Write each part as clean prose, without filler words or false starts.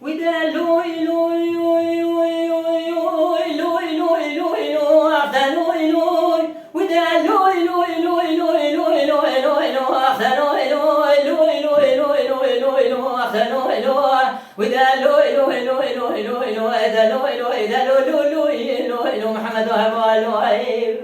ودا لوي لوي لوي لوي لوي لوي لوي لوي لوي أخذ لوي لوي ودا لوي لوي لوي لوي لوي لوي لوي لوي أخذ لوي لوي لوي لوي لوي لوي لوي لوي أخذ لوي لوي ودا لوي لوي لوي لوي لوي لوي دا لوي لوي دا لوي لوي لوي لوي محمد وهبا لوي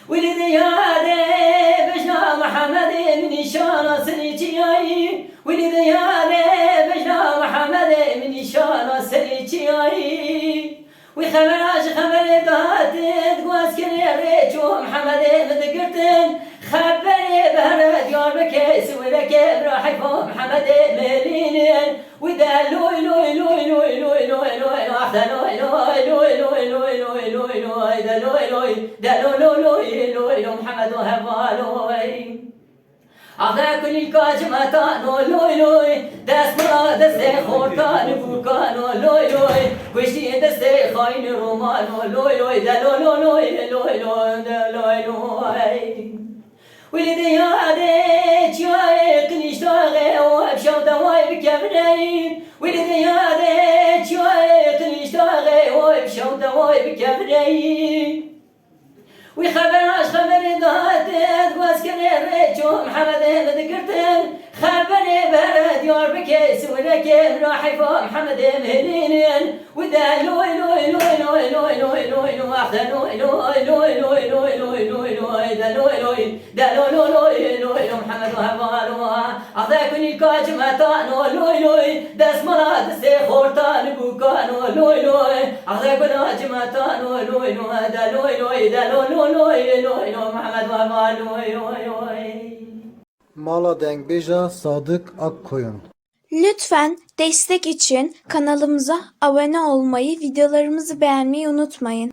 ولد يادي بشنا محمد من شان سريتياي ولد يادي بشنا محمد من شان سريتياي وخبراش خبر دهاتت قواس كري ريتشو محمد مدقرتن خبري بهرد يار بكيس ولك براحي فو محمد ملينين ودا لوي لوي لوي لوي لوي لوي لوي واحدة لوي لوي لوي لوي لوي لوي لوي لوي دا لوي لوي دا لوي لوي لوي لوي محمد وهبا لوي أخذ كل الكاجمة لوي لوي دست مرا دست خورتان بوكانو لوي لوي وشتي دست خاين رومانو لوي لوي دا لوي لوي لوي لوي دا لوي لوي ولدي يادي تشاي قنيشتاغي وابشو دواي بكبرين ولدي يادي تشاي قنيشتاغي وابشو دواي بكبرين وخبراش خبر دهاتت واسكري ريتشو محمد مذكرتن خبري برد يور بكيس ولكن راحي فوق محمد مهلينين ودا لوي لوي لوي لوي لوي لوي لوي لوي اخذ لوي لوي لوي لوي لوي لوي لوي لوي دا لوي لوي دا لوي لوي لوي لوي محمد وهبا لوي اخذ كل الكاجمة لوي لوي داس مرا دسي خورتان بوكانو لوي لوي اخذ كل الكاجمة لوي لوي دا لوي لوي دا لوي لوي لوي لوي محمد وهبا لوي لوي لوي Mala Denkbeja Sadık Akkoyun. Lütfen destek için kanalımıza abone olmayı, videolarımızı beğenmeyi unutmayın.